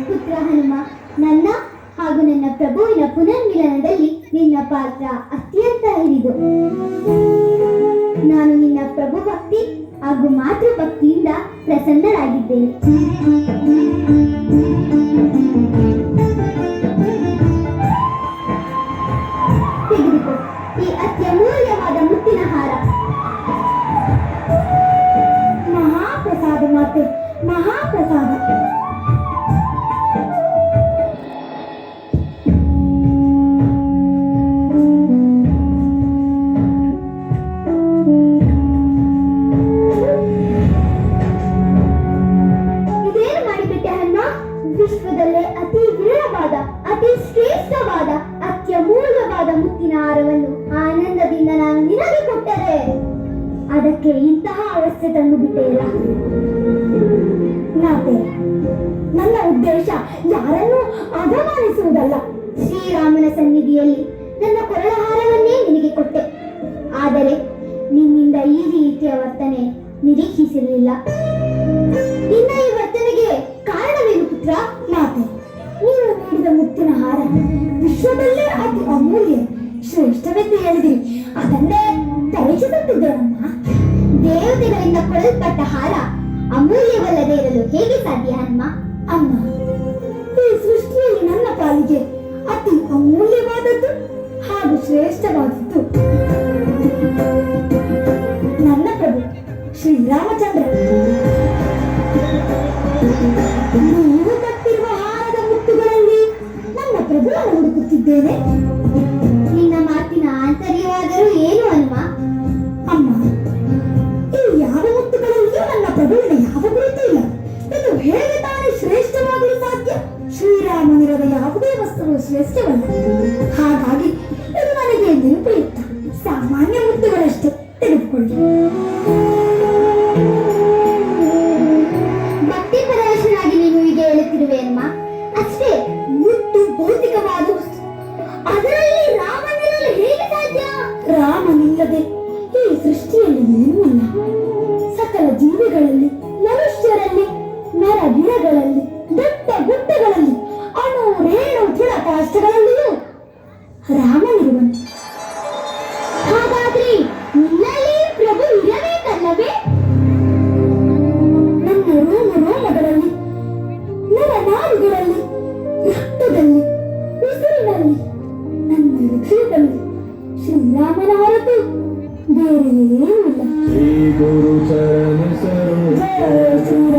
ಪುತ್ರ ಹನುಮ, ನನ್ನ ಹಾಗೂ ನನ್ನ ಪ್ರಭುವಿನ ಪುನರ್ಮಿಲನದಲ್ಲಿ ನಿನ್ನ ಪಾತ್ರ ಅತ್ಯಂತ ಹಿರಿದು. ನಾನು ನಿನ್ನ ಪ್ರಭು ಭಕ್ತಿ ಹಾಗೂ ಮಾತೃ ಭಕ್ತಿಯಿಂದ ಪ್ರಸನ್ನರಾಗಿದ್ದೇನೆ. ತೆಗೆದುಕೋ ಈ ಅತ್ಯಮೂಲ್ಯವಾದ ಮುತ್ತಿನ ಹಾರ. ಮಹಾಪ್ರಸಾದ ಮಾತೆ, ಮಹಾಪ್ರಸಾದ. ವಿಶ್ವದಲ್ಲೇ ಅತಿ ವಿರಳವಾದ, ಅತಿ ಶ್ರೇಷ್ಠವಾದ, ಅತ್ಯಮೂಲ್ಯವಾದ ಮುತ್ತಿನ ಹಾರವನ್ನು ಆನಂದದಿಂದ ನಾನು ನಿನಗೆ ಕೊಟ್ಟರೆ ಅದಕ್ಕೆ ಇಂತಹ ಅವಸ್ಥೆ ತಂದು ಬಿಟ್ಟೆಯಲ್ಲ. ಮಾತೆ, ನನ್ನ ಉದ್ದೇಶ ಯಾರನ್ನೂ ಅಗಮಾನಿಸುವುದಲ್ಲ. ಶ್ರೀರಾಮನ ಸನ್ನಿಧಿಯಲ್ಲಿ ನನ್ನ ಕೊರಳಹಾರವನ್ನೇ ನಿನಗೆ ಕೊಟ್ಟೆ. ಆದರೆ ನಿನ್ನಿಂದ ಈ ರೀತಿಯ ವರ್ತನೆ ನಿರೀಕ್ಷಿಸಿರಲಿಲ್ಲ. ನಿನ್ನ ಈ ವರ್ತನೆಗೆ ಕಾರಣವೇನು ಪುತ್ರ? ಮಾತೆ, ನೀನು ನೀಡಿದ ಮುತ್ತಿನ ಹಾರ ವಿಶ್ವದಲ್ಲೇ ಅತಿ ಅಮೂಲ್ಯ, ಶ್ರೇಷ್ಠವೆಂದು ಹೇಳಿದಿರಿ. ಅದನ್ನೇ ಪರೀಕ್ಷಿಸುತ್ತಿದ್ದೇನಮ್ಮ. ದೇವತೆಗಳಿಂದ ಕೊಡಲ್ಪಟ್ಟ ಹಾರ ಅಮೂಲ್ಯವಲ್ಲದೆ ಇರಲು ಹೇಗೆ ಸಾಧ್ಯ ಹನುಮ? ಅಮ್ಮ, ಈ ಸೃಷ್ಟಿಯಲ್ಲಿ ನನ್ನ ಪಾಲಿಗೆ ಅತಿ ಅಮೂಲ್ಯವಾದದ್ದು ಹಾಗೂ ಶ್ರೇಷ್ಠವಾದದ್ದು ನನ್ನ ಪ್ರಭು ಶ್ರೀರಾಮಚಂದ್ರ. ನೀವು ಕಟ್ಟಿರುವ ಹಾರದ ಮುತ್ತುಗಳಲ್ಲಿ ನನ್ನ ಪ್ರಭುವನ್ನು ಹುಡುಕುತ್ತಿದ್ದೇನೆ. ನಿನ್ನ ಮಾತಿನ ಆಂತರ್ಯವಾದರೂ ಏನು ಹನುಮ? ಅಮ್ಮ, ಈ ಯಾವ ಮುತ್ತುಗಳಲ್ಲಿಯೂ ನನ್ನ ಪ್ರಭುವಿನ ಯಾವ ಗುರುತು ಇಲ್ಲ. ಇದು ಹೇಗೆ ತಾನೇ ಶ್ರೇಷ್ಠವಾಗಲು ಸಾಧ್ಯ? ಶ್ರೀರಾಮನಿರದ ಯಾವುದೇ ವಸ್ತುವು ಶ್ರೇಷ್ಠವಲ್ಲ. ಹಾಗಾಗಿ ಇದು ನನಗೆ ನಿರುಪಯುಕ್ತ. ಸಾಮಾನ್ಯ ಮುತ್ತುಗಳಷ್ಟೇ, ತೆಗೆದುಕೊಳ್ಳಿ. ಭಕ್ತಿ ಪ್ರದರ್ಶನಾಗಿ ನೀನು ಹೀಗೆ ಹೇಳುತ್ತಿರುವೆ ಅಮ್ಮ. ಅಷ್ಟೇ, ಮುತ್ತು ಭೌತಿಕವಾದ ವಸ್ತು. ಅದರಲ್ಲಿ ರಾಮನಿರಲು ಹೇಗೆ ಸಾಧ್ಯ? ರಾಮನಿಲ್ಲದೆ ಈ ಸೃಷ್ಟಿಯಲ್ಲಿ ಏನೂ ಇಲ್ಲ. ಸಕಲ ಜೀವಿಗಳಲ್ಲಿ, ಮನುಷ್ಯರಲ್ಲಿ, ನರ ಗಿಡಗಳಲ್ಲಿ, ದಟ್ಟ ಗುಡ್ಡಗಳಲ್ಲಿ, ಅಣು ರೇಣು ತೃಣ ಕಾಷ್ಟಗಳಲ್ಲಿಯೂ ರಾಮನಿರುವನು. ಹಾಗಾದ್ರೆ ನಿನ್ನಲ್ಲಿ ಪ್ರಭು ಇರಬೇಕಲ್ಲವೇ? ನನ್ನ ರೋಮ ರೋಮಗಳಲ್ಲಿ, ನರನಾಡಿಗಳಲ್ಲಿ, ರಕ್ತದಲ್ಲಿ, ಉಸಿರಿನಲ್ಲಿ, ನನ್ನ ಹೃದಯದಲ್ಲಿ ಶ್ರೀರಾಮನ ಹೊರತು ಬೇರೆಯೇನೂ ಇಲ್ಲ. ಶ್ರೀ ಗುರು ಚರಣ ಸರೋಜ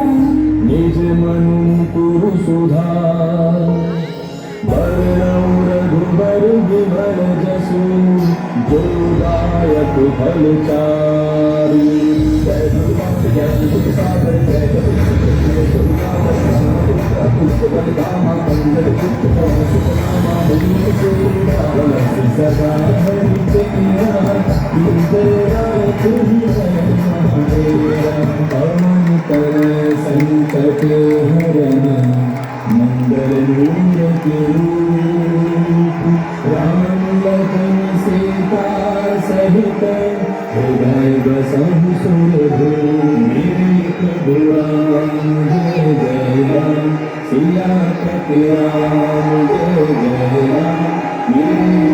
ನಿಜ ಮನು ಕುರು ಸುಧಾ वर्णौ रघुबर विमल जसु जोदायक फलचारी जय भगवान जय सुख सागर जय सदा संकट हरण मंगल मूर्ति राम लखन सीता सहित हृदय बसहु सुरभूमि प्रभु राम जय जय राम सिया पति राम जय जय राम।